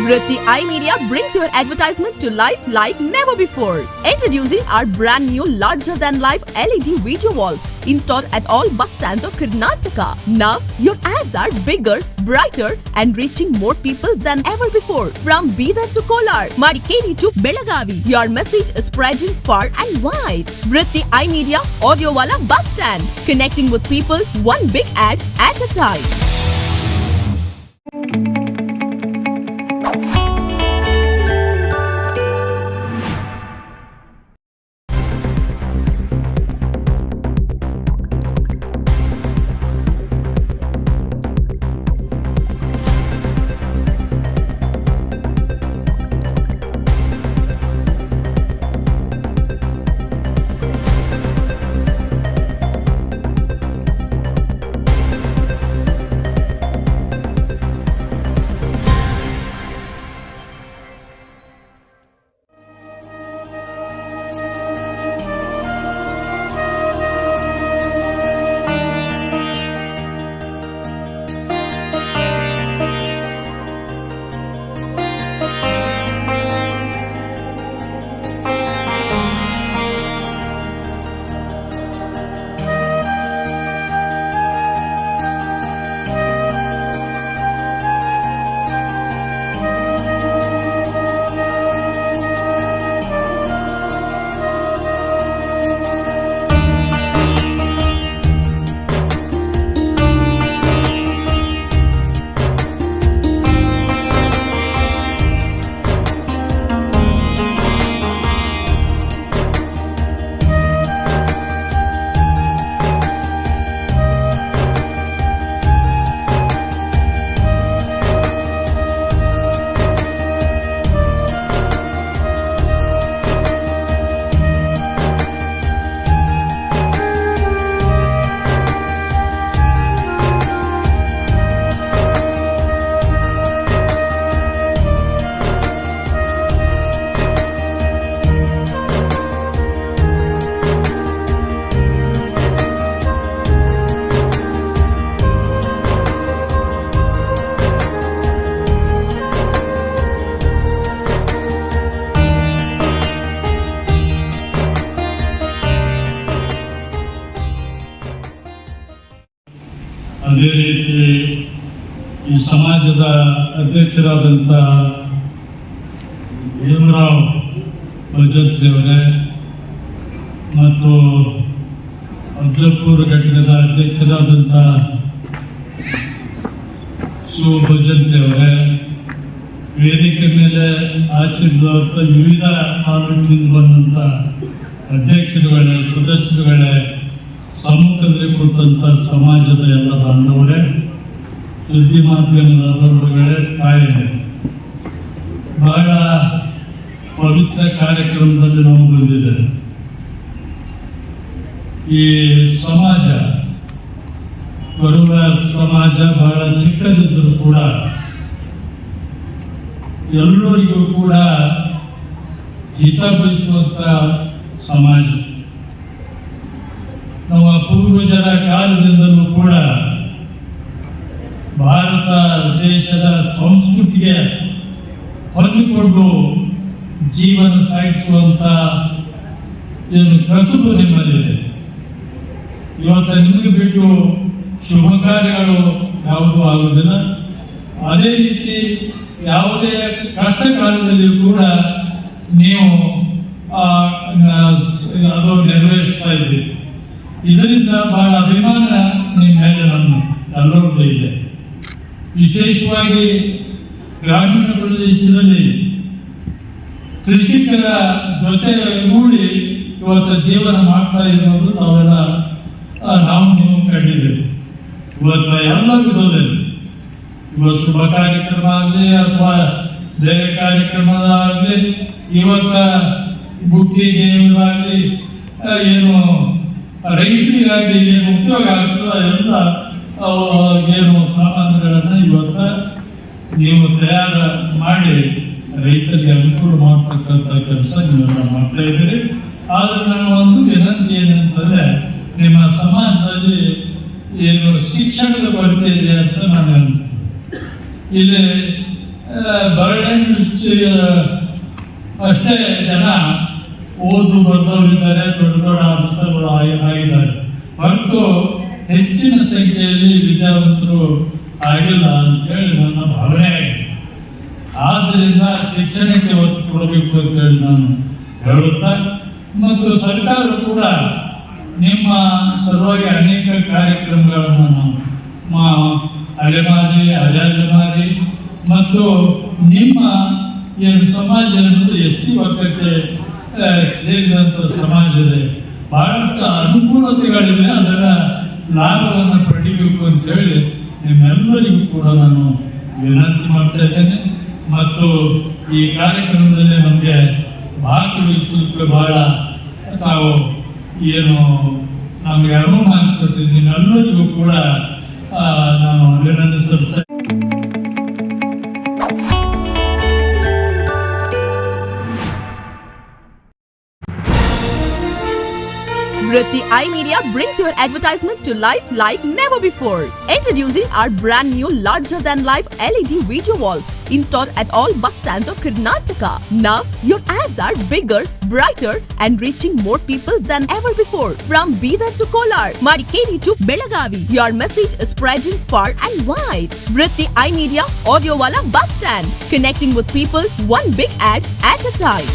Vritti iMedia brings your advertisements to life like never before. Introducing our brand new larger-than-life LED video walls installed at all bus stands of Karnataka. Now, your ads are bigger, brighter and reaching more people than ever before. From Bidar to Kolar, Madikeri to Belagavi, your message is spreading far and wide. Vritti iMedia Audio Wala Bus Stand, connecting with people one big ad at a time. ಅದೇ ರೀತಿ ಈ ಸಮಾಜದ ಅಧ್ಯಕ್ಷರಾದಂಥ ಭೀಮರಾವ್ ಭಜಂತ್ರಿಯವರೇ ಮತ್ತು ಅಫಜಲ್ಪುರ ಘಟಕದ ಅಧ್ಯಕ್ಷರಾದಂಥ ಸು ಭಜಂತ್ರಿಯವರೇ, ವೇದಿಕೆ ಮೇಲೆ ಆಚರಿಸಿದಂಥ ವಿವಿಧ ತಾಲೂಕಿನಿಂದ ಬಂದಂಥ ಅಧ್ಯಕ್ಷರುಗಳೇ, ಸದಸ್ಯರುಗಳೇ, ಸಮ್ಮುಖದಲ್ಲಿ ಕುಳಿತಂಥ ಸಮಾಜದ ಎಲ್ಲ ಬಾಂಧವರೇ, ಸುದ್ದಿ ಮಾಧ್ಯಮದ ಬಂಧುಗಳೇ, ತಾಯಿಗಳೇ, ಬಹಳ ಪವಿತ್ರ ಕಾರ್ಯಕ್ರಮದಲ್ಲಿ ನಾವು ಬಂದಿದ್ದೇವೆ. ಈ ಸಮಾಜ, ಬರುವ ಸಮಾಜ ಬಹಳ ಚಿಕ್ಕದಿದ್ದರೂ ಕೂಡ ಎಲ್ಲರಿಗೂ ಕೂಡ ಹಿತ ಬಯಸುವಂಥ ಸಮಾಜ. ನಮ್ಮ ಪೂರ್ವಜರ ಕಾಲದಿಂದಲೂ ಕೂಡ ಭಾರತ ದೇಶದ ಸಂಸ್ಕೃತಿಗೆ ಹೊಂದಿಕೊಂಡು ಜೀವನ ಸಾಗಿಸುವಂಥ ಏನು ಕಸುಬು ನಿಮ್ಮಲ್ಲಿದೆ. ಇವತ್ತು ನಿಮಗೆ ಬಿಟ್ಟು ಶುಭ ಕಾರ್ಯಗಳು ಯಾವುದೂ ಆಗುವುದಿಲ್ಲ. ಅದೇ ರೀತಿ ಯಾವುದೇ ಕಷ್ಟ ಕಾಲದಲ್ಲಿ ಕೂಡ ನೀವು ಅದು ನೆರವೇರಿಸ್ತಾ ಇದ್ದೀರಿ. ಇದರಿಂದ ಬಹಳ ಅಭಿಮಾನ ನಿಮ್ಮ ಮೇಲೆ ನಮ್ಮ ಎಲ್ಲರದ್ದು ಇದೆ. ವಿಶೇಷವಾಗಿ ಗ್ರಾಮೀಣ ಪ್ರದೇಶದಲ್ಲಿ ಕೃಷಿಕರ ಜೊತೆ ಕೂಡಿ ಇವತ್ತು ಜೀವನ ಮಾಡ್ತಾ ಇರೋದು ನಾವೆಲ್ಲ ನಾವು ನೀವು ಕಂಡಿದ್ದೇವೆ. ಇವತ್ತು ಎಲ್ಲ ವಿಧದಲ್ಲಿ ಇವತ್ತು ಶುಭ ಕಾರ್ಯಕ್ರಮ ಆಗಲಿ ಅಥವಾ ಬೇರೆ ಕಾರ್ಯಕ್ರಮದಾಗಲಿ, ಇವತ್ತ ಬುಟ್ಟಿಗೆ ಆಗಲಿ, ಏನು ರೈತರಿಗಾಗಿ ಏನು ಉಪಯೋಗ ಆಗ್ತದೆ ಎಲ್ಲ ಏನು ಸಾಮಾನುಗಳನ್ನು ಇವತ್ತು ನೀವು ತಯಾರು ಮಾಡಿ ರೈತರಿಗೆ ಅನುಕೂಲ ಮಾಡ್ತಕ್ಕಂಥ ಕೆಲಸ ನೀವೆಲ್ಲ ಮಾಡ್ತಾ ಇದ್ದೀರಿ. ಆದರೆ ನನ್ನ ಒಂದು ವಿನಂತಿ ಏನಂತಂದರೆ, ನಿಮ್ಮ ಸಮಾಜದಲ್ಲಿ ಏನು ಶಿಕ್ಷಣದ ಕೊರತೆ ಇದೆ ಅಂತ ನಾನು ಅನಿಸ್ತೇನೆ. ಇಲ್ಲಿ ಬರ್ಡನ್ ಅಷ್ಟೇ ಜನ ಓದು ಬರೆದವರಿದ್ದಾರೆ, ದೊಡ್ಡ ದೊಡ್ಡ ಆಫೀಸರ್ಗಳು ಆಗಿದ್ದಾರೆ. ಹೊರತು ಹೆಚ್ಚಿನ ಸಂಖ್ಯೆಯಲ್ಲಿ ವಿದ್ಯಾವಂತರು ಆಗಿಲ್ಲ ಅಂತೇಳಿ ನನ್ನ ಭಾವನೆ ಆಗಿದೆ. ಆದ್ದರಿಂದ ಶಿಕ್ಷಣಕ್ಕೆ ಒತ್ತು ಕೊಡಬೇಕು ಅಂತೇಳಿ ನಾನು ಹೇಳುತ್ತಾ, ಮತ್ತು ಸರ್ಕಾರ ಕೂಡ ನಿಮ್ಮ ಸಲುವಾಗಿ ಅನೇಕ ಕಾರ್ಯಕ್ರಮಗಳನ್ನು ನಾವು ಅಲೆಮಾರಿ ಅಲೆಮಾರಿ ಮತ್ತು ನಿಮ್ಮ ಏನು ಸಮಾಜ ಅನ್ನೋದು SC ವರ್ಗಕ್ಕೆ ಸೇರಿದಂಥ ಸಮಾಜ ಇದೆ. ಬಹಳಷ್ಟು ಅನುಕೂಲತೆಗಳಿವೆ, ಅದರ ಲಾಭವನ್ನು ಪಡಿಬೇಕು ಅಂತೇಳಿ ನಿಮ್ಮೆಲ್ಲರಿಗೂ ಕೂಡ ನಾನು ವಿನಂತಿ ಮಾಡ್ತಾ ಇದ್ದೇನೆ. ಮತ್ತು ಈ ಕಾರ್ಯಕ್ರಮದಲ್ಲಿ ನಮಗೆ ಭಾಗವಹಿಸಲಿಕ್ಕೆ ಬಹಳ ತಾವು ಏನು ನಮಗೆ ಅನುಮಾನ ಕೊಟ್ಟಿದ್ದೀನಿ, ನಿಮ್ಮೆಲ್ಲರಿಗೂ ಕೂಡ ನಾನು ಅಭಿನಂದಿಸುತ್ತೇನೆ. Vritti iMedia brings your advertisements to life like never before. Introducing our brand new larger than life LED video walls installed at all bus stands of Karnataka. Now your ads are bigger, brighter and reaching more people than ever before. From Bidar to Kolar, Madikeri to Belagavi, your message is spreading far and wide. Vritti iMedia Audio Wala Bus Stand, connecting with people one big ad at a time.